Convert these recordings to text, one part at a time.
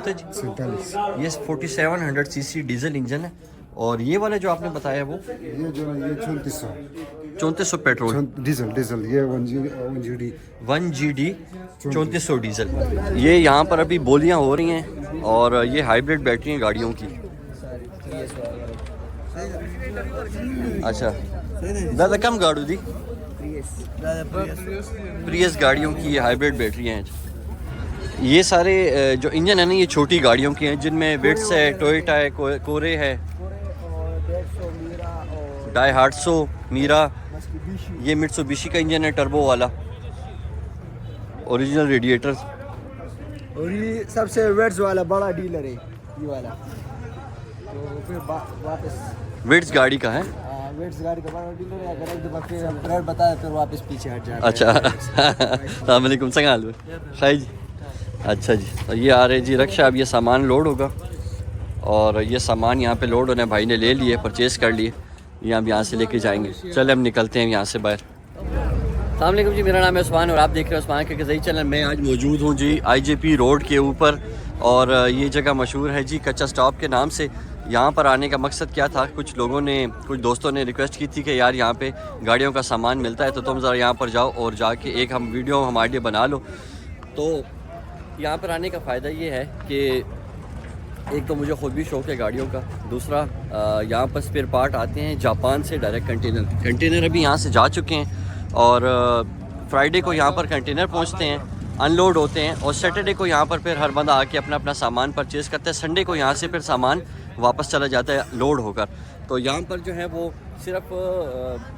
47। ये 4700 CC diesel engine है। और ये वाला जो आपने बताया वो ये जो है ये 3400 3400 पेट्रोल डीजल ये 1GD 3400 डीजल। ये यहाँ पर अभी बोलियाँ हो रही हैं और ये हाइब्रिड बैटरी हैं गाड़ियों की। अच्छा दादा कम गाड़ू दी प्रियस गाड़ियों की ये हाइब्रिड बैटरी हैं। ये सारे जो इंजन है ना ये छोटी गाड़ियों की हैं जिनमें विट्स है, टोयोटा है, कोरे है, डाइहार्ट्सो, मीरा। ये मित्सुबिशी का इंजन है टर्बो वाला, ओरिजिनल रेडिएटर। और ये सबसे वेट्स वाला बड़ा डीलर है ये वाला। तो फिर वापस विट्स गाड़ी का है। वेट्स गाड़ी का बड़ा डीलर है। अगर एक दफ़ा फिर हम रेट बताए फिर वापस पीछे हट जाते हैं। अच्छा अस्सलाम वालेकुम संगाल खाई जी। अच्छा जी तो ये आ रहे जी रक्षा। अब ये सामान लोड होगा और ये सामान यहाँ पे लोड होने भाई ने ले लिए, परचेज़ कर लिए। ये हम यहाँ से लेके जाएंगे। चले हम निकलते हैं यहाँ से बाहर। अस्सलाम वालेकुम जी, मेरा नाम है उस्मान और आप देख रहे हैं उस्मान के ग़ज़ाई चैनल। मैं आज मौजूद हूँ जी IJP रोड के ऊपर और ये जगह मशहूर है जी कच्चा स्टॉप के नाम से। यहाँ पर आने का मकसद क्या था, कुछ दोस्तों ने रिक्वेस्ट की थी कि यार यहाँ पे गाड़ियों का सामान मिलता है तो तुम ज़रा यहाँ पर जाओ और जाके एक हम वीडियो हमारे लिए बना लो। तो यहाँ पर आने का फ़ायदा ये है कि एक तो मुझे ख़ुद भी शौक़ है गाड़ियों का, दूसरा यहाँ पर स्पेयर पार्ट आते हैं जापान से डायरेक्ट कंटेनर अभी यहाँ से जा चुके हैं और फ्राइडे को यहाँ पर कंटेनर पहुँचते हैं, अनलोड होते हैं और सैटरडे को यहाँ पर फिर हर बंदा आके अपना अपना सामान परचेज़ करता है। संडे को यहाँ से फिर सामान वापस चला जाता है लोड होकर। तो यहाँ पर जो है वो सिर्फ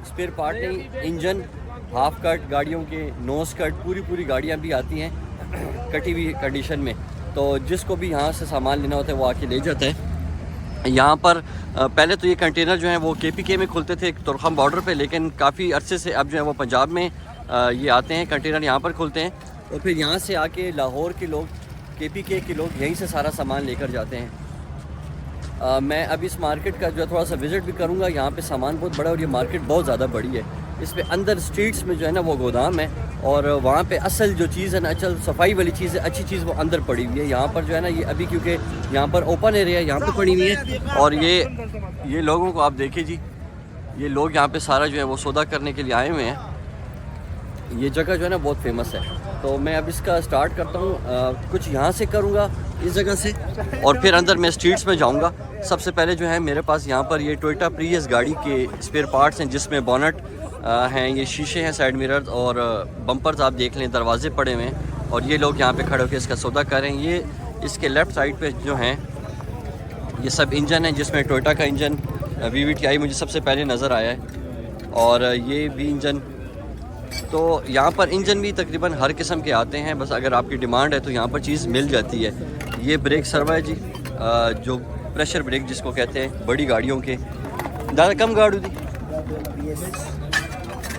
स्पेयर पार्ट नहीं, इंजन, हाफ कट गाड़ियों के, नोज़ कट, पूरी गाड़ियाँ भी आती हैं कटी हुई कंडीशन में। तो जिसको भी यहाँ से सामान लेना होता है वो आके ले जाता है। यहाँ पर पहले तो ये कंटेनर जो है वो KPK में खुलते थे तुरखम बॉर्डर पे, लेकिन काफ़ी अरसे से अब जो है वो पंजाब में ये आते हैं कंटेनर, यहाँ पर खुलते हैं और फिर यहाँ से आके लाहौर के लोग, KPK के लोग यहीं से सारा सामान लेकर जाते हैं। मैं अभी इस मार्केट का जो है थोड़ा सा विज़िट भी करूँगा। यहाँ पे सामान बहुत बड़ा है और ये मार्केट बहुत ज़्यादा बड़ी है। इस पे अंदर स्ट्रीट्स में जो है ना वो गोदाम है और वहाँ पे असल जो चीज़ है ना, असल सफाई वाली चीज़ है, अच्छी चीज़ वो अंदर पड़ी हुई है। यहाँ पर जो है ना ये अभी क्योंकि यहाँ पर ओपन एरिया है, यहाँ पे पड़ी हुई है। और ये लोगों को आप देखिए जी, ये लोग यहाँ पे सारा जो है वो सौदा करने के लिए आए हुए हैं। ये जगह जो है ना बहुत फेमस है। तो मैं अब इसका स्टार्ट करता हूँ, कुछ यहाँ से करूँगा इस जगह से और फिर अंदर मैं स्ट्रीट्स में जाऊँगा। सबसे पहले जो है मेरे पास यहाँ पर ये टोयोटा प्रियस गाड़ी के स्पेयर पार्ट्स हैं जिसमें बोनट हैं, ये शीशे हैं, साइड मिरर्स और बम्पर्स आप देख लें, दरवाजे पड़े हुए हैं और ये लोग यहाँ पे खड़े होकर इसका सौदा कर रहे हैं। ये इसके लेफ़्ट साइड पे जो हैं ये सब इंजन है जिसमें टोयोटा का इंजन VVTi मुझे सबसे पहले नज़र आया है और ये भी इंजन। तो यहाँ पर इंजन भी तकरीबन हर किस्म के आते हैं, बस अगर आपकी डिमांड है तो यहाँ पर चीज़ मिल जाती है। ये ब्रेक सर्वा है जी, जो प्रेशर ब्रेक जिसको कहते हैं बड़ी गाड़ियों के। ज़्यादा कम गाड़ू दी।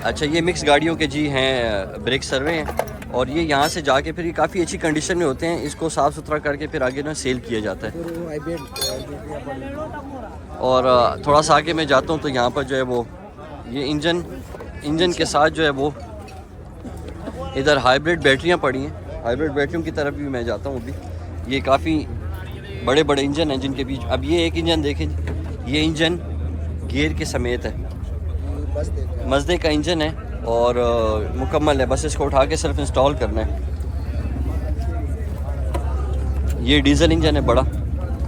अच्छा ये मिक्स गाड़ियों के जी हैं ब्रेक सर्वे हैं और ये यहाँ से जाके फिर ये काफ़ी अच्छी कंडीशन में होते हैं। इसको साफ़ सुथरा करके फिर आगे ना सेल किया जाता है। और थोड़ा सा आगे मैं जाता हूँ तो यहाँ पर जो है वो ये इंजन के साथ जो है वो इधर हाइब्रिड बैटरियाँ पड़ी हैं। हाइब्रिड बैटरियों की तरफ भी मैं जाता हूँ अभी। ये काफ़ी बड़े इंजन हैं जिनके बीच। अब ये एक इंजन देखें, ये इंजन गियर के समेत है, मज़दे का इंजन है और मुकम्मल है, बस इसको उठा के सिर्फ इंस्टॉल करना है। ये डीज़ल इंजन है बड़ा।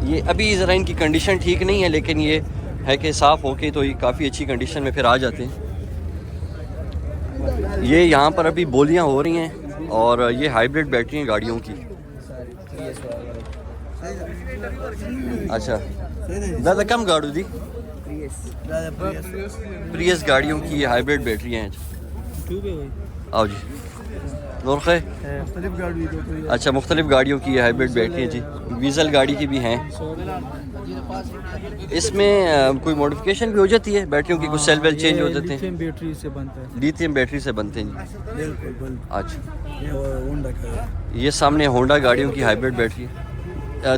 ये अभी ज़रा इनकी कंडीशन ठीक नहीं है लेकिन ये है कि साफ़ होके तो ये काफ़ी अच्छी कंडीशन में फिर आ जाते हैं। ये यहाँ पर अभी बोलियाँ हो रही हैं और ये हाइब्रिड बैटरी हैं गाड़ियों की। अच्छा ज़्यादा कम गाड़ू दी प्रियस गाड़ियों की ये हाइब्रिड बैटरी हैं। आओ जी नौरखे। अच्छा मुख्तलिफ गाड़ियों की ये हाइब्रिड बैटरी हैं जी, डीजल गाड़ी की भी हैं। इसमें कोई मॉडिफिकेशन भी हो जाती है बैटरियों की, कुछ सेल वेल चेंज हो जाते हैं। बैटरी से बनता है, लिथियम बैटरी से बनते हैं जी। बिल्कुल। अच्छा ये सामने होंडा गाड़ियों की हाइब्रिड बैटरी है।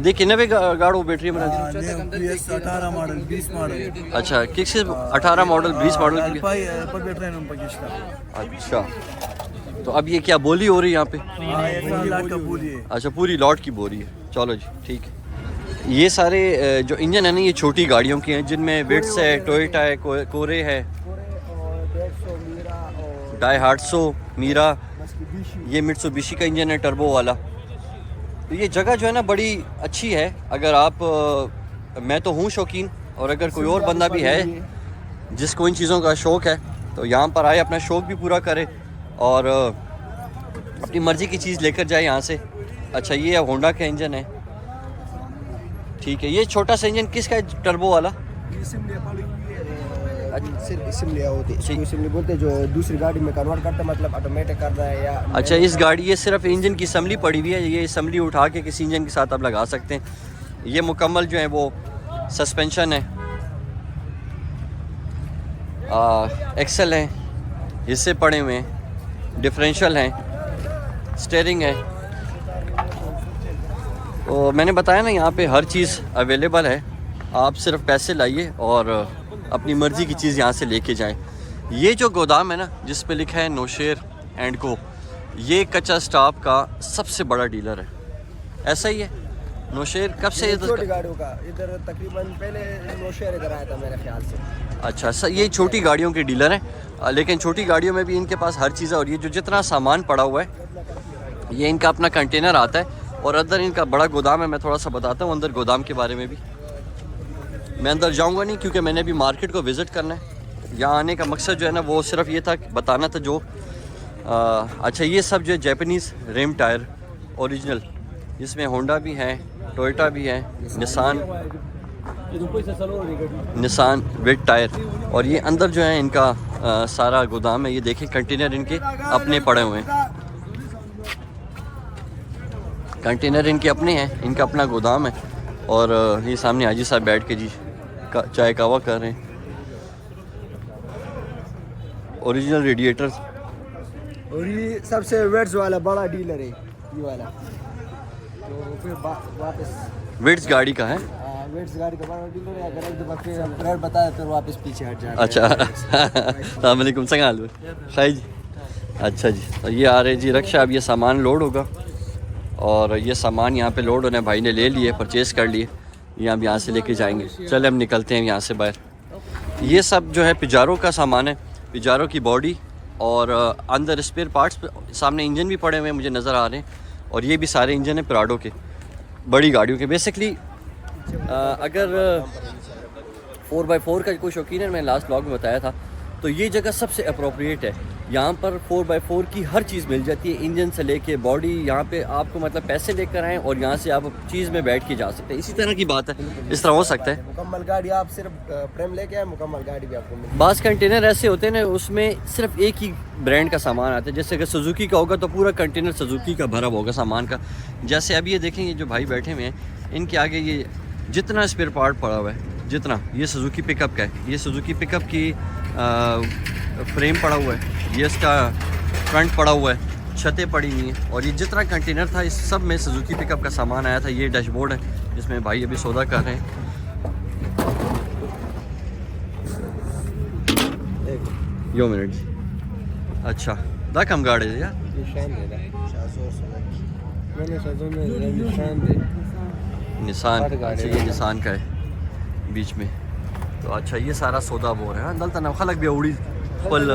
देखिए नवे गाड़ो बैटरी बना दी। 18 मॉडल 20 मॉडल। अच्छा किस 18 मॉडल 20 मॉडल की। अच्छा तो अब ये क्या बोली हो रही है यहाँ पे? पूरी है। अच्छा, पूरी लॉट की बोरी है। चलो जी, ठीक है। ये सारे जो इंजन है ना, ये छोटी गाड़ियों के हैं जिनमें विट्स है, टोयोटा है, कोरे है, 250 मीरा, ये मित्सुबिशी का इंजन है टर्बो वाला। तो ये जगह जो है ना बड़ी अच्छी है। अगर आप मैं तो हूँ शौकीन, और अगर कोई और बंदा भी है जिसको इन चीज़ों का शौक़ है तो यहाँ पर आए, अपना शौक़ भी पूरा करे और अपनी मर्ज़ी की चीज़ लेकर जाए यहाँ से। अच्छा, ये होंडा का इंजन है, ठीक है। ये छोटा सा इंजन किसका है, टर्बो वाला? बोलते जो दूसरी गाड़ी में कन्वर्ट करते, मतलब ऑटोमेटिक कर रहा है या। अच्छा, इस गाड़ी ये सिर्फ इंजन की असम्बली पड़ी हुई है, ये असम्बली उठा के किसी इंजन के साथ आप लगा सकते हैं। ये मुकम्मल जो है वो सस्पेंशन है, एक्सल है, हिस्से पड़े हुए हैं, डिफरेंशियल हैं, स्टीयरिंग है। तो मैंने बताया ना, यहाँ पे हर चीज़ अवेलेबल है। आप सिर्फ पैसे लाइए और अपनी मर्ज़ी की चीज़ यहाँ से लेके जाएं। ये जो गोदाम है ना, जिस पे लिखा है नौशेर एंड को, ये कच्चा स्टॉप का सबसे बड़ा डीलर है। ऐसा ही है नौशेर कब से छोटी गाड़ियों का इधर तकरीबन पहले नौशेर इधर आया था मेरे ख्याल से। अच्छा, ये छोटी गाड़ियों के डीलर हैं, लेकिन छोटी गाड़ियों में भी इनके पास हर चीज़ है। और ये जो जितना सामान पड़ा हुआ है, ये इनका अपना कंटेनर आता है और अंदर इनका बड़ा गोदाम है। मैं थोड़ा सा बताता हूँ अंदर गोदाम के बारे में भी। मैं अंदर जाऊँगा नहीं क्योंकि मैंने अभी मार्केट को विज़िट करना है। यहाँ आने का मकसद जो है ना वो सिर्फ ये था, बताना था जो अच्छा, ये सब जो है जैपनीज़ रिम टायर ओरिजिनल, जिसमें होंडा भी है, टोयोटा भी है, निसान विद टायर। और ये अंदर जो है इनका सारा गोदाम है। ये देखें, कंटेनर इनके अपने पड़े हुए हैं, कंटेनर इनके अपने हैं, इनका अपना गोदाम है। और ये सामने हाजी साहब बैठ के जी चाय कहवा कर रहे हैं। ओरिजिनल रेडिएटर, और ये सबसे वेट्स वाला बड़ा डीलर है ये वाला। तो फिर वापस विट्स गाड़ी का है। वेट्स गाड़ी का बड़ा डीलर है। अगर एक दो बार फिर बताया फिर वापस पीछे हट जाए। अच्छा अस्सलाम वालेकुम, संगाल शाही जी। अच्छा जी, तो ये आ रहे जी रक्षा। अब ये सामान लोड होगा और ये सामान यहाँ पे लोड होने भाई ने ले लिए, परचेज़ कर लिए। ये हम यहाँ से लेके जाएंगे। चले हम निकलते हैं यहाँ से बाहर। ये सब जो है पिजारो का सामान है, पिजारो की बॉडी और अंदर स्पेयर पार्ट्स। सामने इंजन भी पड़े हुए हैं मुझे नज़र आ रहे हैं, और ये भी सारे इंजन हैं प्राडो के, बड़ी गाड़ियों के। बेसिकली अगर 4x4 का कोई शौकीन है, मैंने लास्ट व्लॉग में बताया था, तो ये जगह सबसे अप्रोप्रिएट है। यहाँ पर 4x4 की हर चीज़ मिल जाती है, इंजन से लेके बॉडी। यहाँ पे आपको मतलब पैसे लेकर आएँ और यहाँ से आप चीज़ में बैठ के जा सकते हैं। इसी तरह की बात है, इस तरह हो सकता है। मुकम्मल गाड़ी आप सिर्फ फ्रेम लेके आए, मुकम्मल गाड़ी भी आपको मिल। बास कंटेनर ऐसे होते हैं ना, उसमें सिर्फ एक ही ब्रांड का सामान आता है। जैसे अगर सुजुकी का होगा तो पूरा कंटेनर सुजुकी का भरा होगा सामान का। जैसे अभी ये देखें, ये जो भाई बैठे हुए हैं, इनके आगे ये जितना स्पेयर पार्ट पड़ा हुआ है, जितना, ये सुजुकी पिकअप का है, ये सुजुकी पिकअप की फ्रेम पड़ा हुआ है, ये इसका फ्रंट पड़ा हुआ है, छतें पड़ी हुई हैं, और ये जितना कंटेनर था इस सब में सुजुकी पिकअप का सामान आया था। ये डैशबोर्ड है जिसमें भाई अभी सौदा कर रहे हैं। यो मिनट जी। अच्छा, दा कम गाड़ी है यार, निसान। अच्छा, ये निसान का है बीच में। तो अच्छा, ये सारा सौदा बोर है। दलता ना खलक भी उड़ी फल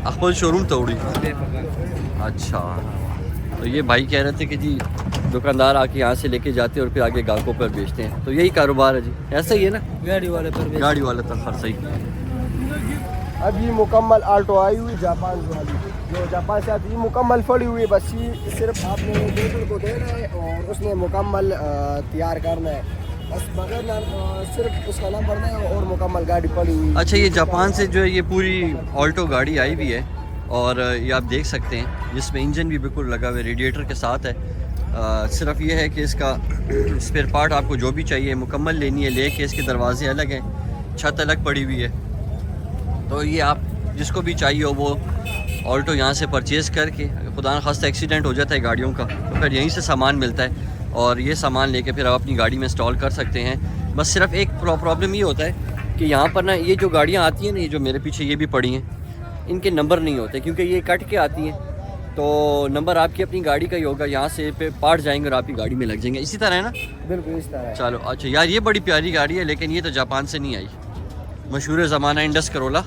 अखबल शोरूम तो उड़ी। अच्छा, तो ये भाई कह रहे थे कि जी दुकानदार आके यहाँ से लेके जाते हैं और फिर आगे ग्राहकों पर बेचते हैं। तो यही कारोबार है जी, ऐसा ही है ना, गाड़ी वाले तक हर सही। अब ये मुकम्मल आल्टो आई हुई जापान वाली, जो जापान से आती है, मुकम्मल फड़ी हुई है। बस ये सिर्फ आपने ड्राइवर को देना है और उसने मुकम्मल तैयार करना है, बस बगैर सिर्फ उसका नाम भरना है और मुकम्मल गाड़ी पड़ी हुई। अच्छा, ये जापान से जो है ये पूरी ऑल्टो गाड़ी आई हुई है, और ये आप देख सकते हैं जिसमें इंजन भी बिल्कुल लगा हुआ है, रेडिएटर के साथ है। सिर्फ ये है कि इसका स्पेयर पार्ट आपको जो भी चाहिए मुकम्मल लेनी है, लेके इसके दरवाजे अलग हैं, छत अलग पड़ी हुई है। तो ये आप जिसको भी चाहिए हो वो ऑल्टो यहाँ से परचेज़ करके, खुदा न खास्ता एक्सीडेंट हो जाता है गाड़ियों का तो फिर यहीं से सामान मिलता है, और ये सामान लेके फिर आप अपनी गाड़ी में इंस्टॉल कर सकते हैं। बस सिर्फ एक प्रॉब्लम ये होता है कि यहाँ पर ना ये जो गाड़ियाँ आती हैं ना, ये जो मेरे पीछे ये भी पड़ी हैं, इनके नंबर नहीं होते, क्योंकि ये कट के आती हैं, तो नंबर आपकी अपनी गाड़ी का ही होगा, यहाँ से पे पार्ट जाएंगे और आपकी गाड़ी में लग जाएंगे। इसी तरह है ना? बिल्कुल इस तरह है। चलो अच्छा यार, ये बड़ी प्यारी गाड़ी है, लेकिन ये तो जापान से नहीं आई। मशहूर ज़माना इंडस करोला,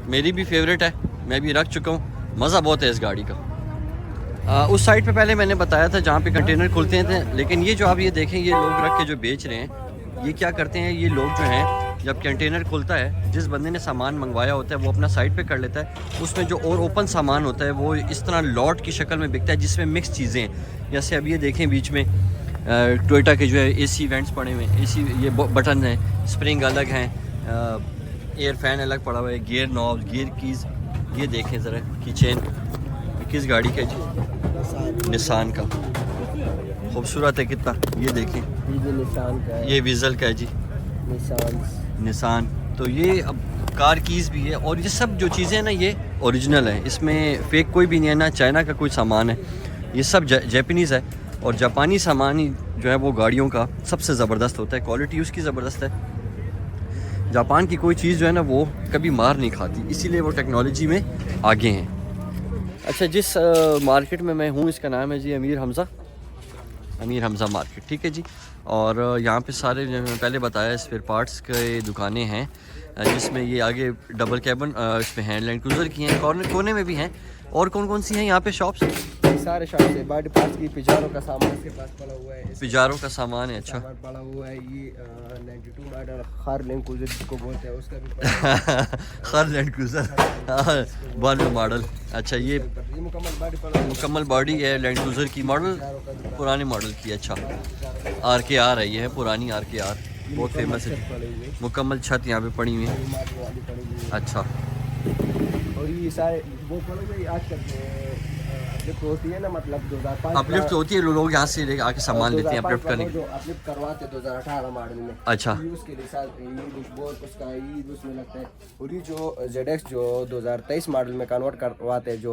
मेरी भी फेवरेट है, मैं भी रख चुका हूँ, मज़ा बहुत है इस गाड़ी का। उस साइड पे पहले मैंने बताया था जहाँ पे कंटेनर खुलते थे, लेकिन ये जो आप ये देखें, ये लोग रख के जो बेच रहे हैं, ये क्या करते हैं, ये लोग जो हैं जब कंटेनर खुलता है, जिस बंदे ने सामान मंगवाया होता है वो अपना साइड पे कर लेता है, उसमें जो और ओपन सामान होता है वो इस तरह लॉट की शक्ल में बिकता है, जिसमें मिक्स चीज़ें हैं। जैसे अब ये देखें बीच में टोयोटा के जो है एसी वेंट्स पड़े हुए हैं, एसी ये बटन हैं, स्प्रिंग अलग हैं, एयर फैन अलग पड़ा हुआ है, गियर नॉब, गियर कीज़, ये देखें ज़रा की चेन किस गाड़ी का जी? निसान का, खूबसूरत है कितना, ये देखें, ये निशान का है, ये वीज़ल का है जी, निसान। तो ये अब कार कीज़ भी है, और ये सब जो चीज़ें हैं ना ये ओरिजिनल है, इसमें फेक कोई भी नहीं है, ना चाइना का कोई सामान है, ये सब जापानीज़ है। और जापानी सामान ही जो है वो गाड़ियों का सबसे ज़बरदस्त होता है, क्वालिटी उसकी ज़बरदस्त है। जापान की कोई चीज़ जो है ना वो कभी मार नहीं खाती, इसीलिए वो टेक्नोलॉजी में आगे हैं। अच्छा, जिस मार्केट में मैं हूँ इसका नाम है जी अमीर हमज़ा मार्केट, ठीक है जी। और यहाँ पे सारे जो मैं पहले बताया स्पेयर पार्ट्स के दुकानें हैं, जिसमें ये आगे डबल कैबन इसमें हैं, लैंड क्रूज़र की हैं, कोने में भी हैं। और कौन कौन सी हैं यहाँ पे शॉप्स? सारे शॉप से बॉडी पार्ट्स की, पिजारो का सामान इसके पास पड़ा हुआ है, पिजारो का सामान है, अच्छा पड़ा हुआ है। ये 92 मॉडल खार लैंड क्रूज़र जिसको बोलते हैं उसका भी पड़ा खार लैंड क्रूज़र 92 मॉडल, अच्छा ये मुकम्मल बॉडी पड़ा हुआ है, मुकम्मल बॉडी है लैंड क्रूज़र की, मॉडल पुराने मॉडल की, अच्छा RKR है, ये है पुरानी RKR, बहुत फेमस है। मुकम्मल छत यहाँ पे पड़ी हुई है, अच्छा। और ये सारे वो पड़े हुए आज करते हैं, अपलिफ्ट होती है ना, मतलब 2005 अपलिफ्ट होती है, लोग यहाँ से लेके आके सामान लेते हैं अपलिफ्ट करने, जो अपलिफ्ट करवाते हैं 2018 मॉडल में, अच्छा उसके लिए साथ ये डैशबोर्ड उसका ये उसमें लगता है। और ये जो ZX जो 2023 मॉडल में कन्वर्ट करवाते हैं, जो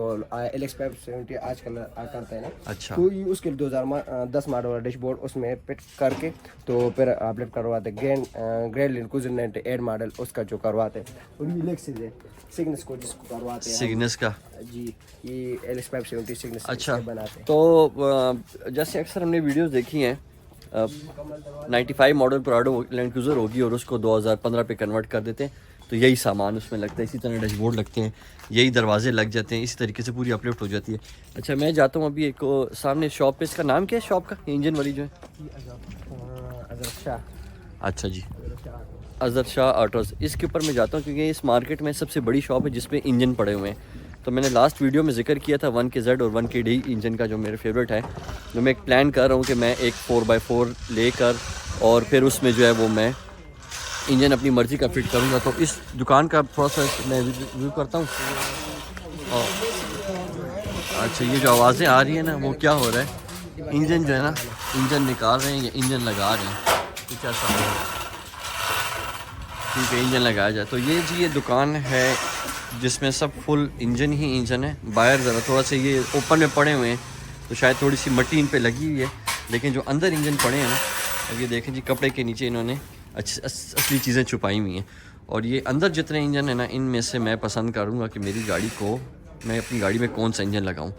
LX570 आजकल करता है ना, अच्छा, तो ये उसके 2010 मॉडल वाला डैशबोर्ड उसमें फिट करके तो फिर अपलिफ्ट करवाते हैं। ग्रैंड लैंड क्रूज़र 98 मॉडल उसका जो करवाते हैं। और ये लेक्सिस है, सिग्नस को जिसको करवाते हैं, सिग्नस का जी, ये LX570 सिग्नस अच्छा बनाते हैं। तो जैसे अक्सर हमने वीडियोस देखी हैं, 95 मॉडल प्राडो लैंड क्रूज़र होगी और उसको 2015 पे कन्वर्ट कर देते हैं, तो यही सामान उसमें लगता है, इसी तरह डैशबोर्ड लगते हैं, यही दरवाजे लग जाते हैं, इसी तरीके से पूरी अपलिफ्ट हो जाती है। अच्छा, मैं जाता हूँ अभी एक सामने शॉप पे, इसका नाम क्या है शॉप का, इंजन वाली जो है? अच्छा जी, अज़र शाह ऑटोज़, इसके ऊपर मैं जाता हूँ क्योंकि इस मार्केट में सबसे बड़ी शॉप है जिसपे इंजन पड़े हुए हैं। तो मैंने लास्ट वीडियो में जिक्र किया था 1KZ और 1KD इंजन का, जो मेरे फेवरेट है। तो मैं एक प्लान कर रहा हूँ कि मैं एक 4x4 लेकर और फिर उसमें जो है वो मैं इंजन अपनी मर्ज़ी का फिट करूँगा। तो इस दुकान का प्रोसेस मैं रिव्यू करता हूँ। अच्छा, ये जो आवाज़ें आ रही हैं ना, वो क्या हो रहा है, इंजन जो है ना, इंजन निकाल रहे हैं या इंजन लगा रहे हैं, कुछ ऐसा हो रहा है, ठीक है, इंजन लगाया जाए। तो ये जी ये दुकान है जिसमें सब फुल इंजन ही इंजन है। बाहर ज़रा थोड़ा सा ये ओपन में पड़े हुए हैं तो शायद थोड़ी सी मट्टी इन पे लगी हुई है, लेकिन जो अंदर इंजन पड़े हैं ना, अब ये देखें जी, कपड़े के नीचे इन्होंने असली चीज़ें छुपाई हुई हैं। और ये अंदर जितने इंजन है ना, इनमें से मैं पसंद करूँगा कि मेरी गाड़ी को, मैं अपनी गाड़ी में कौन सा इंजन लगाऊँ।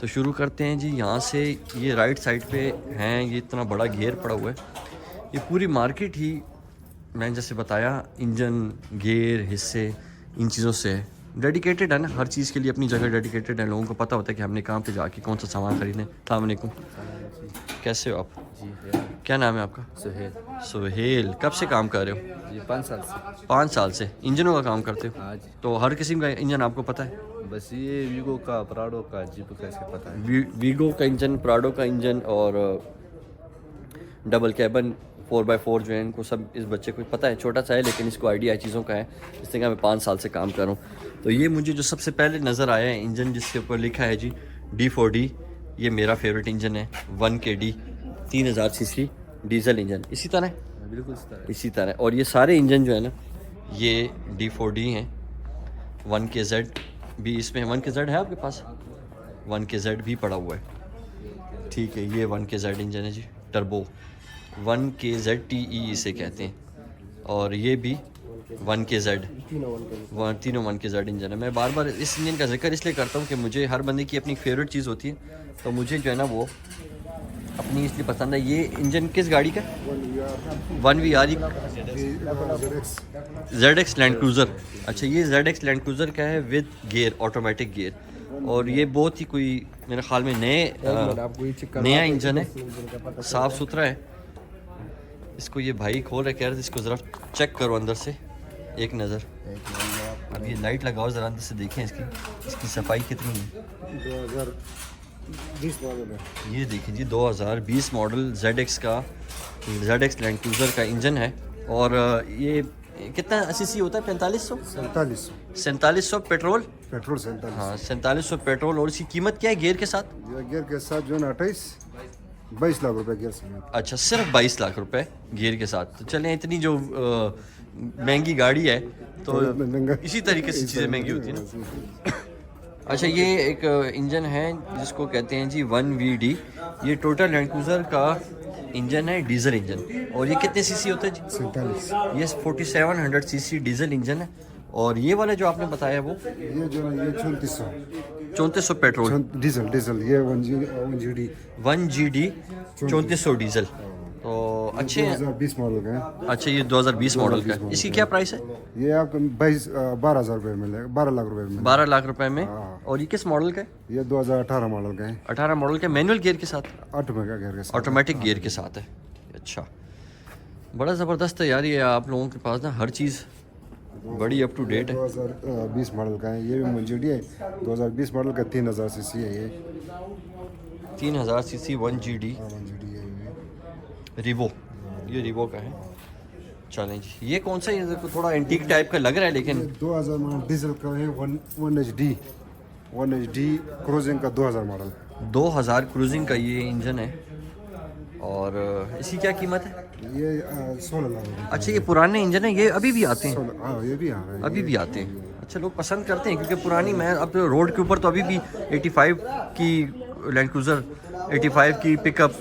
तो शुरू करते हैं जी यहाँ से। ये राइट साइड पे हैं, ये इतना बड़ा घेर पड़ा हुआ है, ये पूरी मार्केट ही मैंने जैसे बताया इंजन, गेयर, हिस्से, इन चीज़ों से डेडिकेटेड है ना, हर चीज़ के लिए अपनी जगह डेडिकेटेड है। लोगों को पता होता है कि हमने कहाँ पे जाके कौन सा सामान खरीदना है। अस्सलाम वालेकुम, कैसे हो आप? जी, क्या नाम है आपका? सुहेल। सुहेल, कब से काम कर रहे हो? जी 5 साल से। 5 साल से इंजनों का काम करते हो? हाँ जी। तो हर किस्म का इंजन आपको पता है? बस ये वीगो का, प्राडो का, जीप का इसका पता है। वीगो का इंजन, प्राडो का इंजन और डबल कैबन 4x4 जो है, इनको सब इस बच्चे को पता है। छोटा सा है लेकिन इसको आइडिया चीज़ों का है। इसने कहा मैं 5 साल से काम कर रहा हूँ। तो ये मुझे जो सबसे पहले नज़र आया है इंजन, जिसके ऊपर लिखा है जी D4D, ये मेरा फेवरेट इंजन है। 1KD 3000 सीसी डीजल इंजन, इसी तरह बिल्कुल इसी तरह। और ये सारे इंजन जो है ना, ये D4D हैं। 1KZ भी इसमें, 1KZ है आपके पास? 1KZ भी पड़ा हुआ है, ठीक है। ये 1KZ इंजन है जी, टर्बो 1KZ TE इसे कहते हैं। और ये भी 1KZ, तीनों 1 के। तीनों 1KZ इंजन है। मैं बार बार इस इंजन का जिक्र इसलिए करता हूँ कि मुझे हर बंदे की अपनी फेवरेट चीज़ होती है, तो मुझे जो है ना वो अपनी इसलिए पसंद है। ये इंजन किस गाड़ी का? 1VR ZX land cruiser. अच्छा, ये ZX लैंड क्रूज़र का है विद गियर, ऑटोमेटिक गियर, और ये बहुत ही कोई मेरे ख्याल में नया इंजन है, साफ़ सुथरा है। इसको ये भाई खोल रहे, कह रहे थे इसको ज़रा चेक करो अंदर से एक नज़र। अब ये लाइट लगाओ ज़रा अंदर से, देखें इसकी सफाई कितनी है। 2020 मॉडल है ये देखिए जी, 2020 मॉडल ZX लैंड क्रूज़र का इंजन है। और ये कितना सीसी होता है? 4500 4700 पेट्रोल। पेट्रोल 47। हाँ, 4700 पेट्रोल। और इसकी कीमत क्या है गियर के साथ? गियर के साथ जो है 22 लाख रुपए गियर समेत। अच्छा, सिर्फ 22 लाख रुपए गियर के साथ। तो चलें, इतनी जो महंगी गाड़ी है तो इसी तरीके से चीज़ें महंगी होती हैं ना। अच्छा, ये एक इंजन है जिसको कहते हैं जी 1VD। ये टोटल लैंड क्रूज़र का इंजन है, डीजल इंजन। और ये कितने सीसी होता है जी? 47। ये 4700 सीसी डीजल इंजन है। और ये वाला जो आपने बताया वो ये जो है ये 3400 पेट्रोल, डीजल ये 1GD 1GD 3400 डीजल। तो अच्छे हैं। 2020 मॉडल का है। अच्छा, ये 2020 मॉडल का है। इसकी क्या प्राइस है? ये आपको 12,000 रुपये में मिलेगा, 12 लाख रुपए में। 12 लाख रुपए में। और ये किस मॉडल का है? ये 2018 मॉडल का है। 18 मॉडल का, मैनुअल गियर के साथ, ऑटोमेटिक गियर के साथ। ऑटोमेटिक गियर के साथ है। अच्छा, बड़ा ज़बरदस्त है यार। ये आप लोगों के पास ना हर चीज़ बड़ी अप टू डेट है। 2020 मॉडल का है। ये भी मंजूरी है 2020 मॉडल का। 3000 सीसी है ये। 3000 सीसी 1GD मंजूरी है रिवो। ये रिवो का है। चलें जी, ये कौन सा? ये थोड़ा एंटीक टाइप का लग रहा है, लेकिन 2000 मॉडल डीजल का है। 1HD क्रूजिंग का 2000 मॉडल। 2000 क्रूजिंग का ये इंजन है। और इसकी क्या कीमत है? ये 16 लाख रुपए। अच्छा, ये पुराने इंजन है, ये अभी भी आते हैं? हाँ, ये भी आ रहा है। अभी भी आते हैं। अच्छा, लोग पसंद करते हैं क्योंकि पुरानी, मैं अब तो रोड के ऊपर तो अभी भी 85 की लैंड क्रूज़र, 85 की पिकअप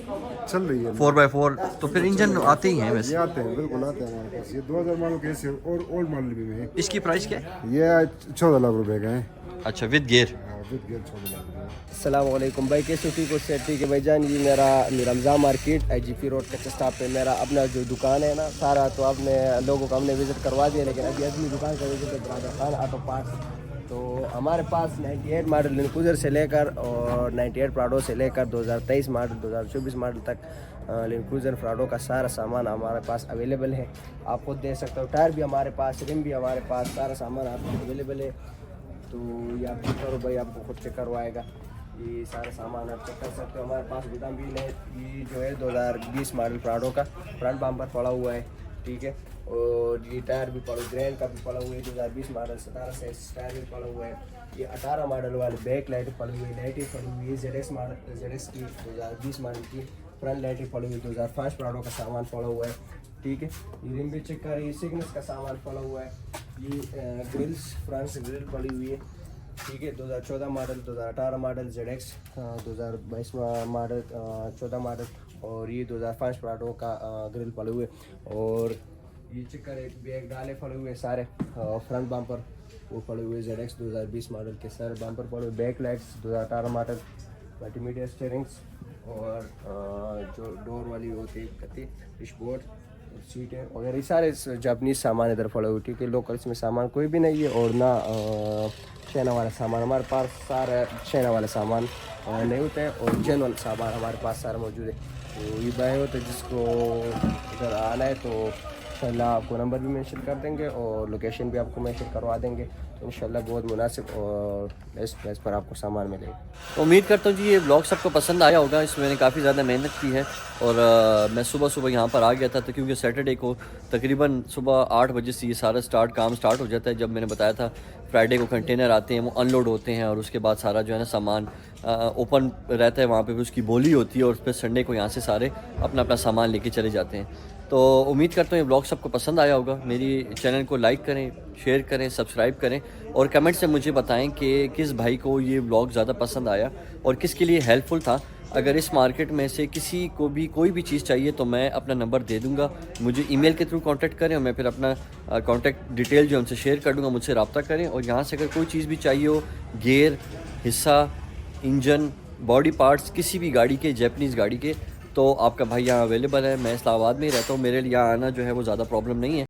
चल रही है 4x4, तो फिर इंजन आते ही हैं ये वैसे। आते हैं, बिल्कुल आते हैं हमारे पास। ये 2000 मॉडल के और ओल्ड मॉडल भी है। इसकी प्राइस क्या है? ये 14 लाख रुपए का है। अच्छा, with gear. With gear 14 lakh रुपए। अस्सलामुअलैकुम भाई, कैसे ठीक हो? सेट ठीक है भाईजान। ये मेरा रमज़ान मार्केट IGP रोड कच्चा स्टॉप पे मेरा अपना जो दुकान है ना सारा, तो आपने लोगों को हमने विज़िट करवा दिया, लेकिन अभी अपनी दुकान का विज़िट है ब्रादर खान ऑटो पार्ट्स। तो हमारे पास 98 मॉडल लैंड क्रूज़र से लेकर और 98 प्राडो से लेकर 2023 मॉडल 2024 मॉडल तक लैंड क्रूज़र प्राडो का सारा सामान हमारे पास अवेलेबल है। आप खुद देख सकते हो, टायर भी हमारे पास, रिम भी हमारे पास, सारा सामान आपको अवेलेबल है। तो ये आप चेक करो भाई, आपको खुद चेक करवाएगा। ये सारा सामान आप चेक कर सकते हो। हमारे पास गोदाम भी है। ये जो है 2020 मॉडल प्राडो का फ्रंट बम्पर पड़ा हुआ है, ठीक है। और ये टायर भी पड़ा, ग्रैंड का भी पड़ा हुआ है। 2020 मॉडल 17 से टायर भी पड़ा हुआ है। ये 18 मॉडल वाले बैक लाइट पड़ी हुई है, लाइटें पड़ी हुई है। ZX मॉडल, ZX की 2020 मॉडल की फ्रंट लाइटें पड़ी हुई है। 2005 प्राडो का सामान पड़ा हुआ है, ठीक है। ये रिम भी चेक करिए, सिग्नस का सामान पड़ा हुआ है। ये ग्रिल्स, फ्रंट से ग्रिल पड़ी हुई है, ठीक है। 2014 model, 2018 model ZX, 2022 model 14 model, और ये 2005 प्राडो का ग्रिल पड़े हुए। और ये चेक करें, बैग डाले पड़े हुए सारे, फ्रंट बम्पर वो पड़े हुए ZX 2020 मॉडल के सारे बम्पर पड़े हुए। बैक लाइट्स 2018 मॉडल, मल्टीमीडिया स्टीयरिंग्स, और जो डोर वाली होती है डैशबोर्ड, सीटें वगैरह, ये सारे जापानीज सामान इधर पड़े हुए, ठीक है। लोकल इसमें सामान कोई भी नहीं है, और ना चाइना वाला सामान। हमारे पास सारा चाइना वाला सामान नहीं होता है, और जेन्युइन सामान हमारे पास सारा मौजूद है। तो ये भाई होता है, जिसको इधर आना है तो इंशाल्लाह आपको नंबर भी मेंशन कर देंगे और लोकेशन भी आपको मेंशन करवा देंगे। तो इंशाल्लाह बहुत मुनासिब और बेस्ट प्राइस पर आपको सामान मिलेगा। तो उम्मीद करता हूँ जी ये ब्लॉग सबको पसंद आया होगा। इसमें मैंने काफ़ी ज़्यादा मेहनत की है, और मैं सुबह सुबह यहाँ पर आ गया था, तो क्योंकि सैटरडे को तकरीबन सुबह 8 बजे से ये सारा काम स्टार्ट हो जाता है। जब मैंने बताया था फ्राइडे को कंटेनर आते हैं, वो अनलोड होते हैं, और उसके बाद सारा जो है ना सामान ओपन रहता है वहाँ पे, उसकी बोली होती है, और फिर संडे को यहाँ से सारे अपना अपना सामान लेके चले जाते हैं। तो उम्मीद करता हूँ ये ब्लॉग सबको पसंद आया होगा। मेरी चैनल को लाइक करें, शेयर करें, सब्सक्राइब करें, और कमेंट से मुझे बताएं कि किस भाई को ये ब्लॉग ज़्यादा पसंद आया और किसके लिए हेल्पफुल था। अगर इस मार्केट में से किसी को भी कोई भी चीज़ चाहिए तो मैं अपना नंबर दे दूँगा, मुझे ईमेल के थ्रू कांटेक्ट करें और मैं फिर अपना कांटेक्ट डिटेल जो उनसे शेयर कर दूँगा, मुझसे रब्ता करें। और यहाँ से अगर कोई चीज़ भी चाहिए हो, गियर, हिस्सा, इंजन, बॉडी पार्ट्स किसी भी गाड़ी के, जैपनीज़ गाड़ी के, तो आपका भाई यहाँ अवेलेबल है। मैं इस्लामाबाद में ही रहता हूँ, मेरे लिए यहाँ आना जो है वो ज़्यादा प्रॉब्लम नहीं है।